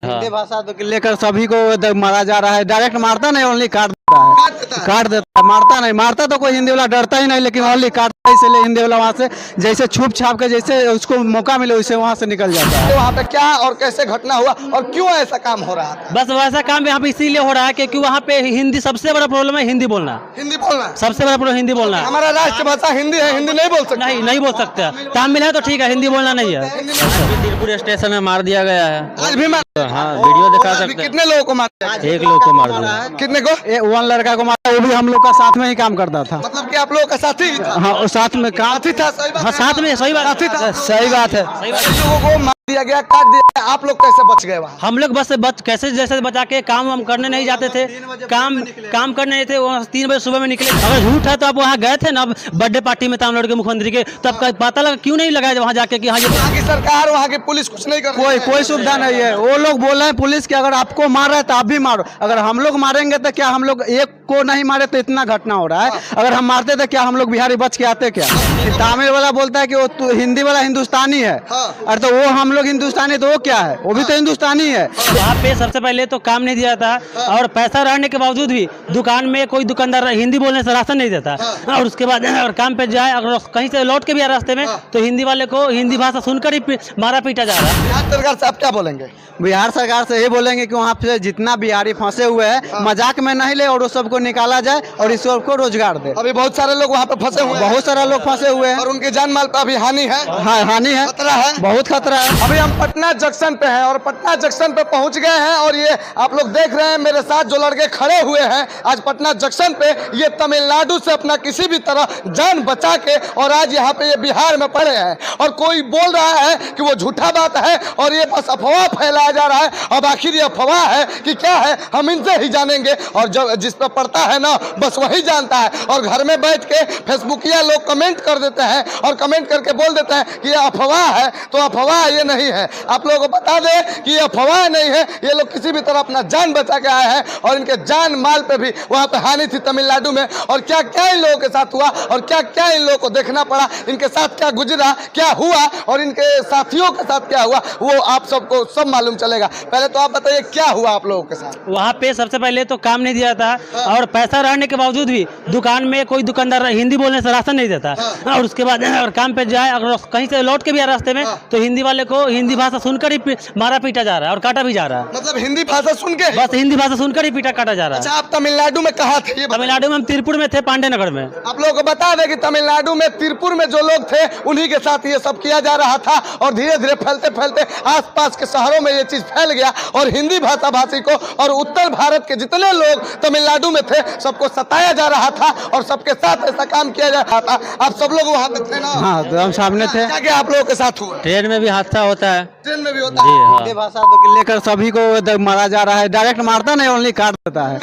हिंदी भाषा तो लेकर सभी को मारा जा रहा है। डायरेक्ट मारता नहीं, ओनली काट देता है, काट देता है, मारता नहीं। मारता तो कोई हिंदी वाला डरता ही नहीं, लेकिन ओनली काटता है। इसलिए हिंदी वाला वहाँ से जैसे छुप छाप के जैसे उसको मौका मिले वैसे वहाँ से निकल जाता है। तो वहाँ पे क्या और कैसे घटना हुआ और क्यों ऐसा काम हो रहा था? बस वैसा काम यहाँ पे इसीलिए हो रहा है क्योंकि वहाँ पे हिंदी सबसे बड़ा प्रॉब्लम है, हिंदी बोलना। हिंदी बोलना सबसे बड़ा प्रॉब्लम हिंदी बोलना है। हमारा राष्ट्रभाषा हिंदी है, हिंदी नहीं बोल सकते। नहीं बोल सकते। तमिल है तो ठीक है, हिंदी बोलना नहीं है। तिरपुर स्टेशन में मार दिया गया है। आज भी मार, हाँ, वीडियो दिखा सकते हैं। कितने लोगों को मारा? एक लोग को मार दिया। कितने को? वन लड़का को मारा, वो भी हम लोग का साथ में ही काम करता था। मतलब कि आप लोगों का साथी था? हाँ, और साथ में काम साथी था, सही बात हाँ, है। साथ में सही बात है। सही बात है। लोगों को मार दिया गया, काट दिया गया, आप लोग कैसे बच गए वहाँ? हम लोग बस कैसे जैसे बचा के काम हम करने नहीं जाते थे। काम करने नहीं थे, वहाँ 3 बजे सुबह में निकले। अगर झूठ है तो आप वहाँ गए थे ना बर्थडे पार्टी में तमिलनाडु के मुख्यमंत्री के, तब पता लगा क्यों नहीं लगाया वहाँ जाके कि हाँ ये वहाँ की सरकार, वहाँ की पुलिस कुछ नहीं कर रही है। कोई सुविधा नहीं है। वो लोग बोल रहे हैं पुलिस की अगर आपको मार रहा है तो आप भी मारो। अगर हम लोग मारेंगे तो क्या हम लोग एक को नहीं मारे तो इतना घटना हो रहा है। अगर हम मारते तो क्या हम लोग बिहारी बच के आते क्या? तमिल वाला बोलता है कि वो हिंदी वाला हिंदुस्तानी है, और तो वो हम लोग हिंदुस्तानी, तो वो क्या है? वो भी तो हिंदुस्तानी है। वहाँ पे सबसे पहले तो काम नहीं दिया था, और पैसा रहने के बावजूद भी दुकान में कोई दुकानदार हिंदी बोलने से राशन नहीं देता। और उसके बाद अगर काम पे जाए, अगर कहीं से लौट के भी आए रास्ते में, तो हिंदी वाले को हिंदी भाषा सुनकर ही मारा पीटा जा रहा है। बिहार सरकार से आप क्या बोलेंगे? बिहार सरकार से ये बोलेंगे कि वहाँ पे जितना बिहारी फंसे हुए हैं मजाक में नहीं ले, और वो सबको निकाला जाए और इस सबको रोजगार दे। अभी बहुत सारे लोग वहाँ पे फंसे हुए हैं। बहुत सारा लोग फंसे हुए हैं और उनके जान माल पर अभी हानि है। हाँ, हानि है, खतरा है, बहुत खतरा है। अभी हम पटना जंक्शन पे हैं और पटना जंक्शन पे पहुंच गए हैं, और ये आप लोग देख रहे हैं मेरे साथ जो लड़के खड़े हुए हैं आज पटना जंक्शन पे, ये तमिलनाडु से अपना किसी भी तरह जान बचा के और आज यहाँ पे ये बिहार में पड़े हैं। और कोई बोल रहा है कि वो झूठा बात है और ये बस अफवाह फैलाया जा रहा है। अब आखिर ये अफवाह है कि क्या है, हम इनसे ही जानेंगे। और जो जिस पर पड़ता है ना बस वही जानता है। और घर में बैठ के फेसबुकिया लोग कमेंट कर देते हैं और कमेंट करके बोल देते हैं कि ये अफवाह है, तो अफवाह ये नहीं है। आप लोगों को बता दें कि ये अफवाह नहीं है, ये लोग किसी भी तरह अपना जान बचा के आए हैं। और इनके जान माल पे भी वहाँ पे हानि थी तमिलनाडु में। और क्या क्या इन लोगों के साथ हुआ और क्या क्या इन लोगों को देखना पड़ा, इनके साथ क्या गुजरा, क्या हुआ और इनके साथियों के साथ क्या हुआ, वो आप सबको सब मालूम चलेगा। पहले तो आप बताइए क्या हुआ आप लोगों के साथ? वहाँ पे सबसे पहले तो काम नहीं दिया था, और पैसा रहने के बावजूद भी दुकान में कोई दुकानदार हिंदी बोलने से राशन नहीं देता। और उसके बाद अगर काम पे जाए, अगर कहीं से लौट के भी आए रास्ते में, तो हिंदी वाले को हिंदी भाषा सुनकर ही मारा पीटा जा रहा है और काटा भी जा रहा है। मतलब हिंदी भाषा सुन के? बस हिंदी भाषा सुनकर ही पीटा काटा जा रहा है। अच्छा, आप तमिलनाडु में कहाँ थे? तमिलनाडु में हम तिरपुर में थे, पांडे नगर में। आप लोगों को बता दें कि तमिलनाडु में तिरपुर में जो लोग थे उन्हीं के साथ ये सब किया जा रहा था। और धीरे धीरे फैलते फैलते आसपास के शहरों में ये चीज फैल गया और हिंदी भाषा भाषी को और उत्तर भारत के जितने लोग तमिलनाडु में थे सबको सताया जा रहा था और सबके साथ ऐसा काम किया जा रहा था। आप सब लोग वहाँ पे थे ना? हाँ, तो हम सामने थे। क्या क्या आप लोगों के साथ हुआ? ट्रेन में भी हादसा होता है। ट्रेन में भी होता जी है? हाँ। हिंदी भाषा तो लेकर सभी को मारा जा रहा है। डायरेक्ट मारता नहीं, ओनली काट देता है,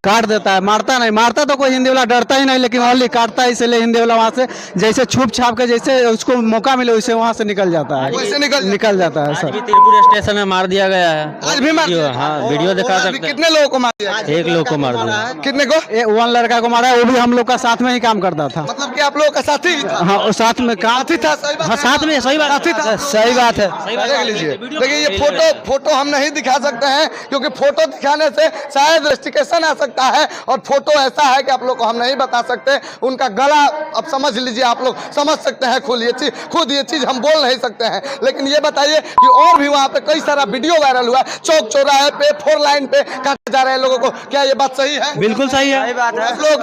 काट देता है। मारता नहीं, मारता तो कोई हिंदी वाला डरता ही नहीं, लेकिन ओनली काटता है। इसलिए हिंदी वाला वहाँ से जैसे छुप छाप के जैसे उसको मौका मिले वैसे वहाँ से निकल जाता है, वैसे निकल जाता है आज सर। भी तिरपुर स्टेशन में मार दिया गया है। आज भी मार दिया? हाँ, वीडियो दिखा सकते हैं। कितने लोगों को मार दिया? एक लोग को मार दिया। कितने को? वन लड़का को मारा, वो भी हम लोग का साथ में ही काम करता था। मतलब कि आप लोगों का साथी था? हाँ, और साथ में काम साथी था, सही बात हाँ, है। साथ में सही बात साथी था। सही बात है। देख लीजिए, देखिए ये फोटो हम नहीं दिखा सकते हैं क्योंकि फोटो दिखाने से शायद रेस्ट्रिक्शन आ सकता है। और फोटो ऐसा है कि आप लोग को हम नहीं बता सकते। उनका गला अब समझ लीजिए, आप लोग समझ सकते हैं खुद ये चीज हम बोल नहीं सकते हैं। लेकिन ये बताइए कि और भी वहाँ पे कई सारा वीडियो वायरल हुआ, चौक चौराहे पे 4 लाइन पे काटा जा रहे हैं लोगों को। क्या ये बात सही है? बिल्कुल सही है।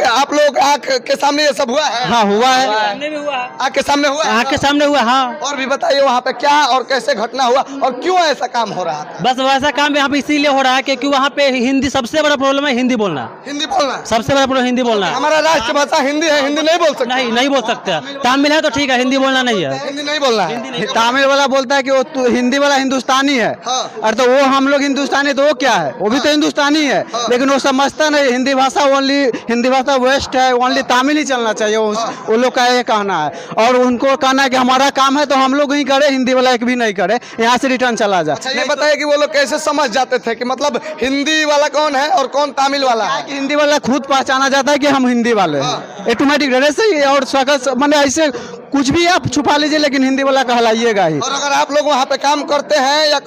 आप लोग आँख के सामने ये सब हुआ है? हाँ, हुआ है। आँख के सामने हुआ है? आँख के सामने हुआ। हाँ, और भी बताइए वहाँ पे क्या और कैसे घटना हुआ और क्यों ऐसा काम हो रहा था? बस वैसा काम यहाँ पे इसीलिए हो रहा है क्योंकि वहाँ पे हिंदी सबसे बड़ा प्रॉब्लम है, हिंदी बोलना। हिंदी बोलना सबसे बड़ा प्रॉब्लम हिंदी बोलना है। हमारा राष्ट्रभाषा हिंदी है, हिंदी नहीं बोल सकते। नहीं बोल सकते। तमिल है तो ठीक है, हिंदी बोलना नहीं है। हिंदी नहीं बोलना है। तमिल वाला बोलता है कि वो हिंदी वाला हिंदुस्तानी है, और तो वो हम लोग हिंदुस्तानी, तो वो क्या है? वो भी तो हिंदुस्तानी है, लेकिन वो समझता नहीं। हिंदी भाषा ओनली, हिंदी भाषा वेस्ट है, ओनली तमिल ही चलना चाहिए। वो लोग का ये कहना है, और उनको कहना है कि हमारा काम है तो हम लोग ही करें, हिंदी वाला एक भी नहीं नहीं करे, यहाँ से रिटर्न चला जाए। अच्छा ये बताइए कि वो लोग कैसे समझ जाते थे कि मतलब हिंदी वाला कौन है और कौन तमिल वाला है? कि हिंदी वाला खुद पहचाना जाता है कि हम हिंदी वाले हैं, ऑटोमेटिक रहने से ही। और शकस मैंने ऐसे कुछ भी आप छुपा लीजिए लेकिन हिंदी वाला कहलाइएगा ही। और अगर आप लोग वहाँ पे काम करते हैं या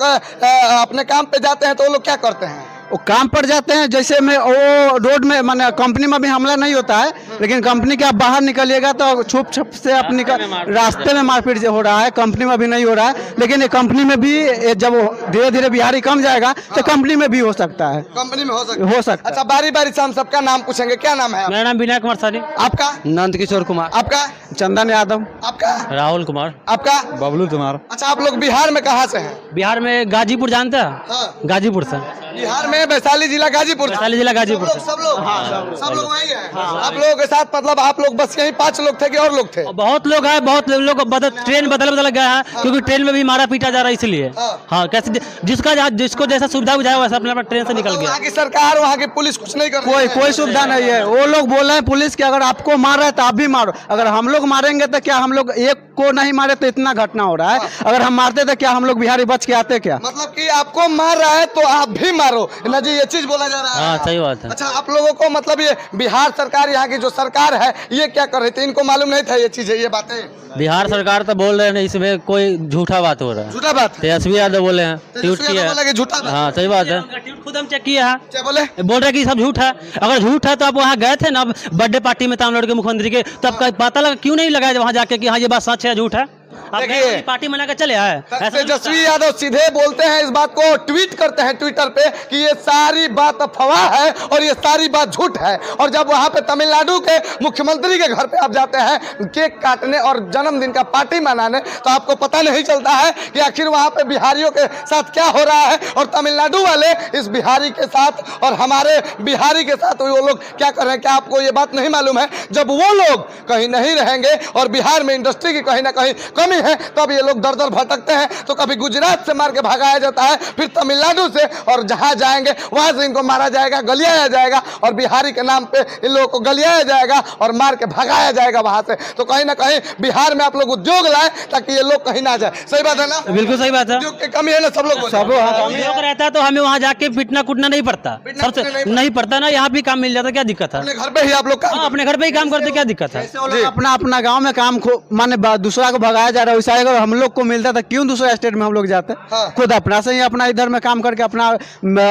अपने काम पे जाते हैं तो वो लोग क्या करते हैं? वो काम पर जाते हैं, जैसे में वो रोड में माने कंपनी में भी हमला नहीं होता है, लेकिन कंपनी के आप बाहर निकलिएगा तो छुप छुप से आप निकल, रास्ते में मारपीट हो रहा है, कंपनी में भी नहीं हो रहा है, लेकिन ये कंपनी में भी जब धीरे धीरे बिहारी कम जाएगा तो कंपनी में भी हो सकता है। कंपनी में हो सकता है। अच्छा बारी बारी से हम सबका नाम पूछेंगे, क्या नाम है? मेरा नाम विनय कुमार सानी। आपका? नंद किशोर कुमार। आपका? चंदन यादव। आपका? राहुल कुमार। आपका? बबलू कुमार। अच्छा आप लोग बिहार में कहाँ से हैं? बिहार में गाजीपुर जानते हैं? हाँ। गाजीपुर से। बिहार में वैशाली जिला गाजीपुर। वैशाली जिला गाजीपुर। सब लोग वही हैं। आप लोगों के साथ मतलब आप लोग बस यही 5 लोग थे कि और लोग थे? बहुत लोग हैं, बहुत लोग ट्रेन बदल गया है, क्योंकि ट्रेन में भी मारा पीटा जा रहा है इसलिए। हाँ कैसे जिसको जैसा सुविधा बुझाया वैसा अपना ट्रेन से निकल गया। वहाँ की सरकार वहाँ की पुलिस कुछ नहीं कर रही है? कोई सुविधा नहीं है। वो लोग बोल रहे हैं पुलिस की अगर आपको मार रहा है तो आप भी मारो, अगर हम लोग मारेंगे तो क्या हम लोग एक को नहीं मारे तो इतना घटना हो रहा है, अगर हम मारते तो क्या हम लोग बिहारी बच के आते क्या? मतलब कि आपको मार रहा है तो आप भी मारो ना जी, ये चीज बोला जा रहा है। हाँ सही बात है। अच्छा आप लोगों को मतलब ये बिहार सरकार यहाँ की जो सरकार है ये क्या कर रही थी, इनको मालूम नहीं था ये चीजें, ये बातें? बिहार सरकार तो बोल रहे हैं इसमें कोई झूठा बात हो रहा है। झूठा बात? तेजस्वी यादव बोले हैं, ट्वीट किया है। झूठा बात? हाँ सही बात है, खुद हम चेक किए हैं। क्या बोले? बोल रहे कि सब झूठ है। अगर झूठ है तो आप वहाँ गए थे ना बर्थडे पार्टी में तमिलनाडु के मुख्यमंत्री के, तो आपका पता लगा क्यों नहीं लगाया वहाँ जाके कि हाँ ये बात सच है झूठ है? आप देखिए, पार्टी मना के चले आए। तेजस्वी यादव सीधे बोलते हैं, इस बात को ट्वीट करते हैं ट्विटर पे कि ये सारी बात अफवाह है और ये सारी बात झूठ है। और जब वहां पे तमिलनाडु के मुख्यमंत्री के घर पे आप जाते हैं केक काटने और जन्मदिन का पार्टी मनाने, तो आपको पता नहीं चलता है कि आखिर वहां पे बिहारियों के साथ क्या हो रहा है और तमिलनाडु वाले इस बिहारी के साथ और हमारे बिहारी के साथ वो लोग क्या कर रहे हैं। क्या आपको ये बात नहीं मालूम है? जब वो लोग कहीं नहीं रहेंगे और बिहार में इंडस्ट्री की कहीं ना कहीं कमी है तब ये लोग दर दर भटकते हैं, तो कभी गुजरात से मार के भगाया जाता है, फिर तमिलनाडु से, और जहां जाएंगे वहां से इनको मारा जाएगा, गलियाया जाएगा और बिहारी के नाम पे इन लोगों को गलियाया जाएगा और मार के भगाया जाएगा वहां से। तो कहीं ना कहीं बिहार में आप लोग उद्योग लाए ताकि ये लोग कहीं ना जाए। सही बात है ना? बिल्कुल सही बात है। उद्योग की कमी है ना, सब लोग उद्योग रहता है तो हमें वहाँ जाके पिटना कुटना नहीं पड़ता, सबसे नहीं पड़ता ना, यहाँ भी काम मिल जाता, क्या दिक्कत है? अपने घर पे ही आप लोग अपने घर पे ही काम करते, क्या दिक्कत है? अपना अपना गांव में काम माने दूसरा को भगाया जा रहा है, वैसा अगर हम लोग को मिलता था क्यों दूसरे स्टेट में हम लोग जाते? खुद अपना से ही अपना इधर में काम करके अपना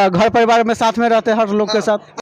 घर परिवार में साथ में रहते हर लोग के साथ।